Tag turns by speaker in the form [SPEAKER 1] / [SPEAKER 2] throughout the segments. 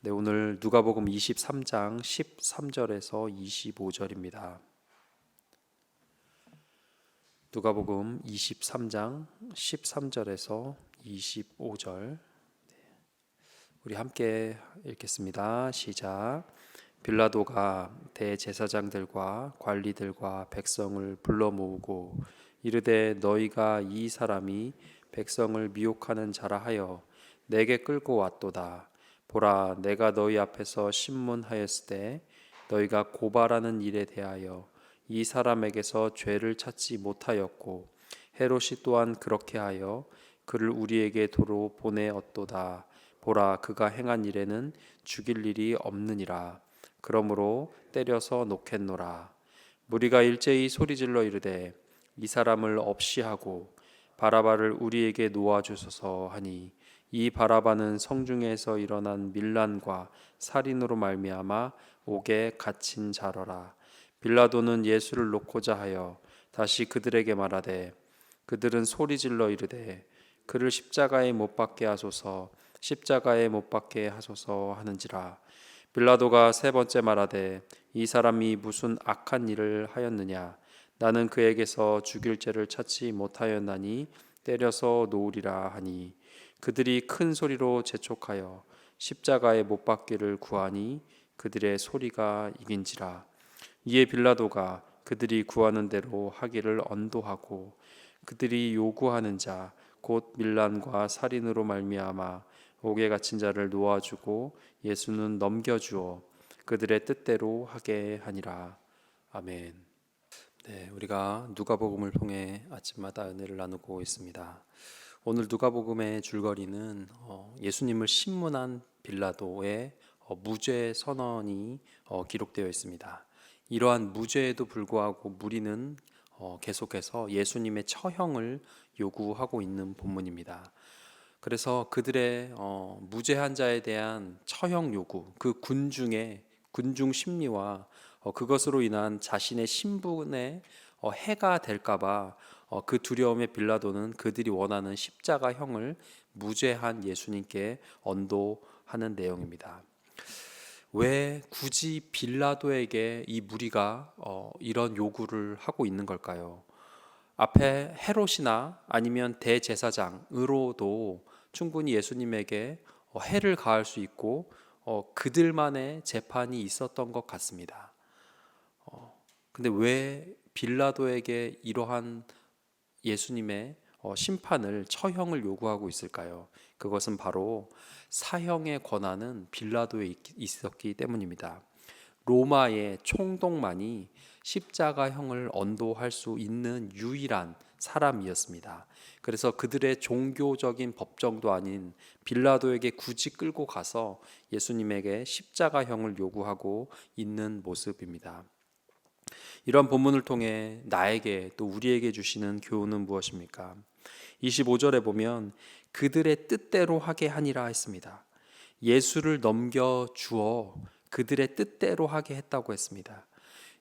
[SPEAKER 1] 네, 오늘 누가복음 23장 13절에서 25절입니다. 누가복음 23장 13절에서 25절. 우리 함께 읽겠습니다. 시작. 빌라도가 대제사장들과 관리들과 백성을 불러 모으고 이르되 너희가 이 사람이 백성을 미혹하는 자라 하여 내게 끌고 왔도다. 보라, 내가 너희 앞에서 신문하였을 때 너희가 고발하는 일에 대하여 이 사람에게서 죄를 찾지 못하였고 헤롯이 또한 그렇게 하여 그를 우리에게 도로 보내었도다. 보라, 그가 행한 일에는 죽일 일이 없느니라. 그러므로 때려서 놓겠노라. 무리가 일제히 소리질러 이르되 이 사람을 없이 하고 바라바를 우리에게 놓아 주소서 하니 이 바라바는 성중에서 일어난 밀란과 살인으로 말미암아 옥에 갇힌 자러라. 빌라도는 예수를 놓고자 하여 다시 그들에게 말하되 그들은 소리질러 이르되 그를 십자가에 못 박게 하소서, 십자가에 못 박게 하소서 하는지라. 빌라도가 세 번째 말하되 이 사람이 무슨 악한 일을 하였느냐? 나는 그에게서 죽일 죄를 찾지 못하였나니 때려서 놓으리라 하니 그들이 큰 소리로 재촉하여 십자가에 못 박기를 구하니 그들의 소리가 이긴지라. 이에 빌라도가 그들이 구하는 대로 하기를 언도하고 그들이 요구하는 자 곧 밀란과 살인으로 말미암아 옥에 갇힌 자를 놓아주고 예수는 넘겨주어 그들의 뜻대로 하게 하니라. 아멘. 네, 우리가 누가복음을 통해 아침마다 은혜를 나누고 있습니다. 오늘 누가복음의 줄거리는 예수님을 신문한 빌라도의 무죄 선언이 기록되어 있습니다. 이러한 무죄에도 불구하고 무리는 계속해서 예수님의 처형을 요구하고 있는 본문입니다. 그래서 그들의 무죄한 자에 대한 처형 요구, 그 군중 심리와 그것으로 인한 자신의 신분에 해가 될까봐 그 두려움에 빌라도는 그들이 원하는 십자가형을 무죄한 예수님께 언도하는 내용입니다. 왜 굳이 빌라도에게 이 무리가 이런 요구를 하고 있는 걸까요? 앞에 헤롯이나 아니면 대제사장으로도 충분히 예수님에게 해를 가할 수 있고 그들만의 재판이 있었던 것 같습니다. 근데 왜 빌라도에게 이러한 예수님의 심판을 처형을 요구하고 있을까요? 그것은 바로 사형의 권한은 빌라도에 있었기 때문입니다. 로마의 총독만이 십자가형을 언도할 수 있는 유일한 사람이었습니다. 그래서 그들의 종교적인 법정도 아닌 빌라도에게 굳이 끌고 가서 예수님에게 십자가형을 요구하고 있는 모습입니다. 이런 본문을 통해 나에게 또 우리에게 주시는 교훈은 무엇입니까? 25절에 보면 그들의 뜻대로 하게 하니라 했습니다. 예수를 넘겨주어 그들의 뜻대로 하게 했다고 했습니다.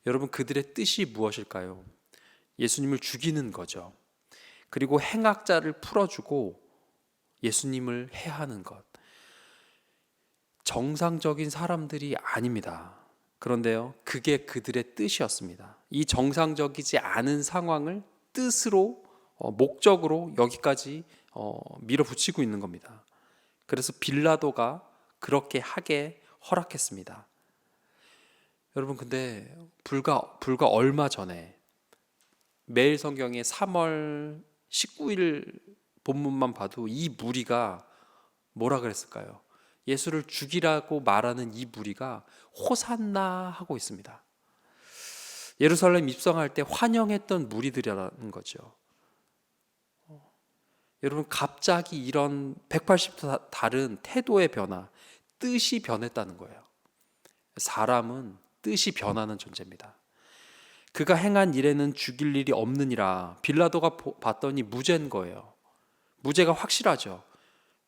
[SPEAKER 1] 여러분, 그들의 뜻이 무엇일까요? 예수님을 죽이는 거죠. 그리고 행악자를 풀어주고 예수님을 해하는 것. 정상적인 사람들이 아닙니다. 그런데요, 그게 그들의 뜻이었습니다. 이 정상적이지 않은 상황을 뜻으로 목적으로 여기까지 밀어붙이고 있는 겁니다. 그래서 빌라도가 그렇게 하게 허락했습니다. 여러분, 근데 불과 얼마 전에 매일 성경의 3월 19일 본문만 봐도 이 무리가 뭐라 그랬을까요? 예수를 죽이라고 말하는 이 무리가 호산나 하고 있습니다. 예루살렘 입성할 때 환영했던 무리들이라는 거죠. 여러분, 갑자기 이런 180도 다른 태도의 변화, 뜻이 변했다는 거예요. 사람은 뜻이 변하는 존재입니다. 그가 행한 일에는 죽일 일이 없느니라. 빌라도가 봤더니 무죄인 거예요. 무죄가 확실하죠.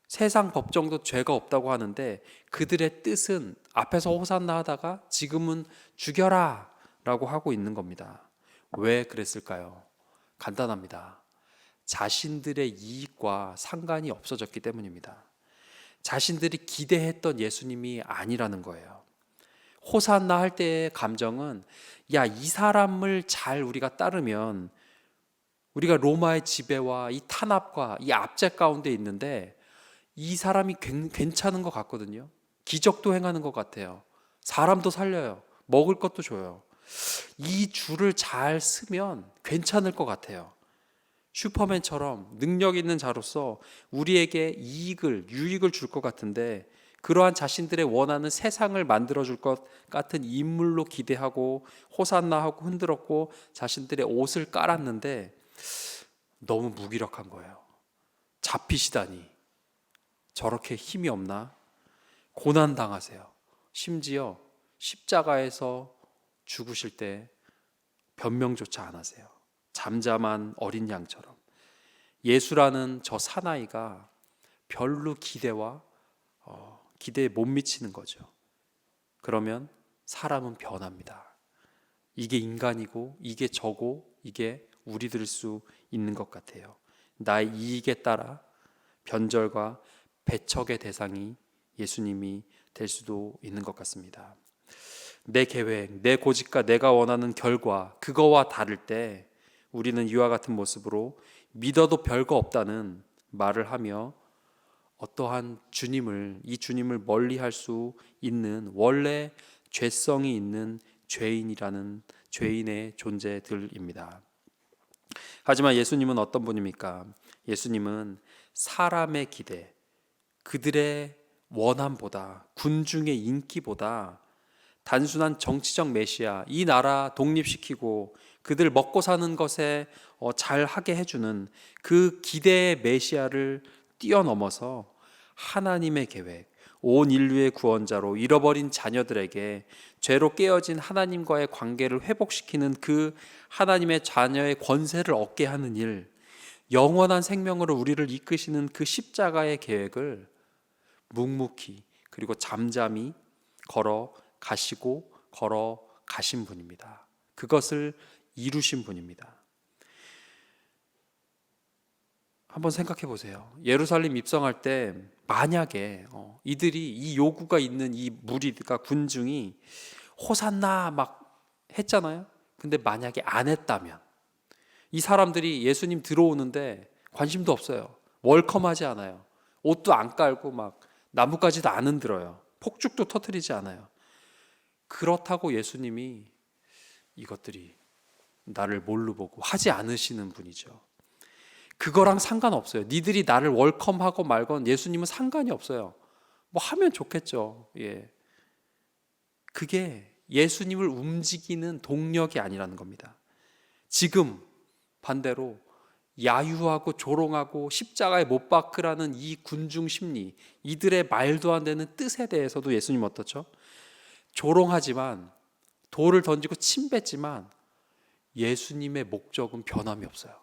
[SPEAKER 1] 세상 법정도 죄가 없다고 하는데 그들의 뜻은 앞에서 호산나 하다가 지금은 죽여라 라고 하고 있는 겁니다. 왜 그랬을까요? 간단합니다. 자신들의 이익과 상관이 없어졌기 때문입니다. 자신들이 기대했던 예수님이 아니라는 거예요. 호산나 할 때의 감정은, 야, 이 사람을 잘 우리가 따르면 우리가 로마의 지배와 이 탄압과 이 압제 가운데 있는데 이 사람이 괜찮은 것 같거든요. 기적도 행하는 것 같아요. 사람도 살려요. 먹을 것도 줘요. 이 줄을 잘 쓰면 괜찮을 것 같아요. 슈퍼맨처럼 능력 있는 자로서 우리에게 유익을 줄 것 같은데, 그러한 자신들의 원하는 세상을 만들어 줄 것 같은 인물로 기대하고 호산나하고 흔들었고 자신들의 옷을 깔았는데 너무 무기력한 거예요. 잡히시다니 저렇게 힘이 없나? 고난 당하세요. 심지어 십자가에서 죽으실 때 변명조차 안 하세요. 잠잠한 어린 양처럼. 예수라는 저 사나이가 별로 기대에 못 미치는 거죠. 그러면 사람은 변합니다. 이게 인간이고 이게 저고 이게 우리들 수 있는 것 같아요. 나의 이익에 따라 변절과 배척의 대상이 예수님이 될 수도 있는 것 같습니다. 내 계획, 내 고집과 내가 원하는 결과, 그거와 다를 때 우리는 이와 같은 모습으로 믿어도 별거 없다는 말을 하며 어떠한 이 주님을 멀리할 수 있는 원래 죄성이 있는 죄인의 존재들입니다. 하지만 예수님은 어떤 분입니까? 예수님은 사람의 기대, 그들의 원함보다, 군중의 인기보다 단순한 정치적 메시아, 이 나라 독립시키고 그들 먹고 사는 것에 잘하게 해주는 그 기대의 메시아를 뛰어넘어서 하나님의 계획, 온 인류의 구원자로 잃어버린 자녀들에게 죄로 깨어진 하나님과의 관계를 회복시키는 그 하나님의 자녀의 권세를 얻게 하는 일, 영원한 생명으로 우리를 이끄시는 그 십자가의 계획을 묵묵히 그리고 잠잠히 걸어 가신 분입니다. 그것을 이루신 분입니다. 한번 생각해 보세요. 예루살렘 입성할 때 만약에 이들이 이 요구가 있는 이 무리가 군중이 호산나 막 했잖아요. 근데 만약에 안 했다면 이 사람들이 예수님 들어오는데 관심도 없어요. 웰컴하지 않아요. 옷도 안 깔고 막 나뭇가지도 안 흔들어요. 폭죽도 터뜨리지 않아요. 그렇다고 예수님이 이것들이 나를 뭘로 보고 하지 않으시는 분이죠. 그거랑 상관없어요. 니들이 나를 웰컴하고 말건 예수님은 상관이 없어요. 뭐 하면 좋겠죠. 예. 그게 예수님을 움직이는 동력이 아니라는 겁니다. 지금 반대로 야유하고 조롱하고 십자가에 못 박으라는 이 군중 심리, 이들의 말도 안 되는 뜻에 대해서도 예수님 어떻죠? 조롱하지만, 돌을 던지고 침 뱉지만 예수님의 목적은 변함이 없어요.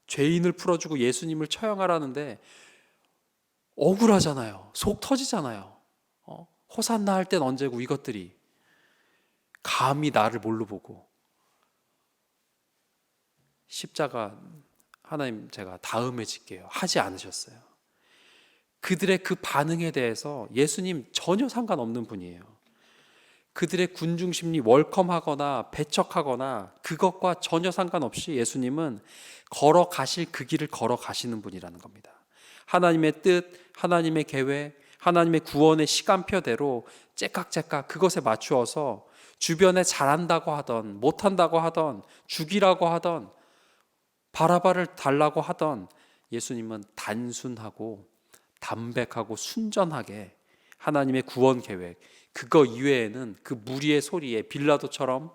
[SPEAKER 1] 죄인을 풀어주고 예수님을 처형하라는데 억울하잖아요. 속 터지잖아요. 호산나 할 땐 언제고 이것들이 감히 나를 뭘로 보고. 십자가 하나님 제가 다음에 질게요 하지 않으셨어요. 그들의 그 반응에 대해서 예수님 전혀 상관없는 분이에요. 그들의 군중심리 웰컴하거나 배척하거나 그것과 전혀 상관없이 예수님은 걸어가실 그 길을 걸어가시는 분이라는 겁니다. 하나님의 뜻, 하나님의 계획, 하나님의 구원의 시간표대로 째깍째깍 그것에 맞추어서 주변에 잘한다고 하던 못한다고 하던 죽이라고 하던 바라바를 달라고 하던 예수님은 단순하고 담백하고 순전하게 하나님의 구원 계획, 그거 이외에는 그 무리의 소리에 빌라도처럼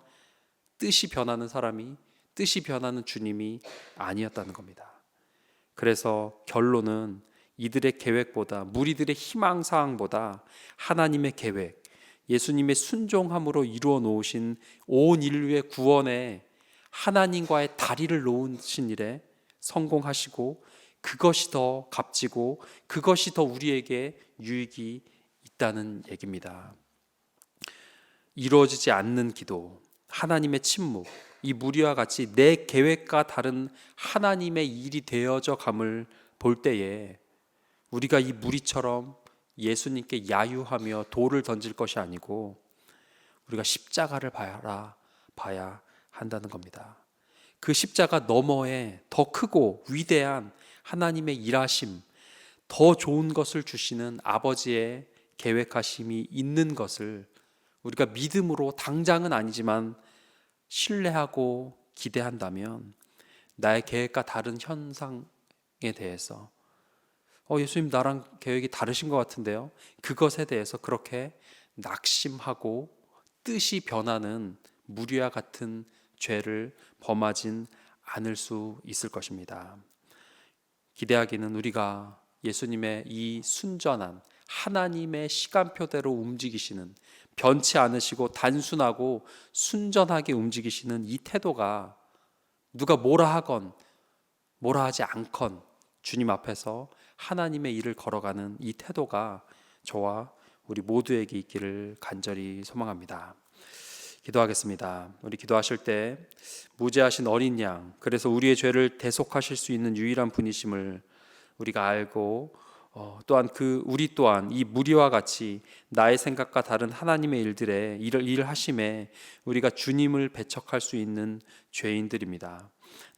[SPEAKER 1] 뜻이 변하는 주님이 아니었다는 겁니다. 그래서 결론은 이들의 계획보다, 무리들의 희망사항보다 하나님의 계획, 예수님의 순종함으로 이루어 놓으신 온 인류의 구원에 하나님과의 다리를 놓으신 일에 성공하시고, 그것이 더 값지고 그것이 더 우리에게 유익이 있다는 얘기입니다. 이루어지지 않는 기도, 하나님의 침묵, 이 무리와 같이 내 계획과 다른 하나님의 일이 되어져 감을 볼 때에 우리가 이 무리처럼 예수님께 야유하며 돌을 던질 것이 아니고 우리가 십자가를 봐야 한다는 겁니다. 그 십자가 너머에 더 크고 위대한 하나님의 일하심, 더 좋은 것을 주시는 아버지의 계획하심이 있는 것을 우리가 믿음으로 당장은 아니지만 신뢰하고 기대한다면 나의 계획과 다른 현상에 대해서 예수님 나랑 계획이 다르신 것 같은데요. 그것에 대해서 그렇게 낙심하고 뜻이 변하는 무리와 같은 죄를 범하진 않을 수 있을 것입니다. 기대하기는 우리가 예수님의 이 순전한 하나님의 시간표대로 움직이시는 변치 않으시고 단순하고 순전하게 움직이시는 이 태도가 누가 뭐라 하건 뭐라 하지 않건 주님 앞에서 하나님의 일을 걸어가는 이 태도가 저와 우리 모두에게 있기를 간절히 소망합니다. 기도하겠습니다. 우리 기도하실 때 무죄하신 어린 양, 그래서 우리의 죄를 대속하실 수 있는 유일한 분이심을 우리가 알고 또한 우리 또한 이 무리와 같이 나의 생각과 다른 하나님의 일들에 일하심에 우리가 주님을 배척할 수 있는 죄인들입니다.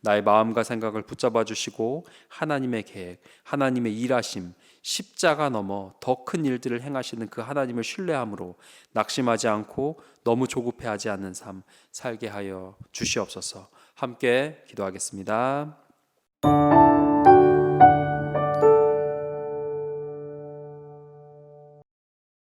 [SPEAKER 1] 나의 마음과 생각을 붙잡아 주시고 하나님의 계획, 하나님의 일하심, 십자가 넘어 더 큰 일들을 행하시는 그 하나님을 신뢰함으로 낙심하지 않고 너무 조급해하지 않는 삶 살게 하여 주시옵소서. 함께 기도하겠습니다.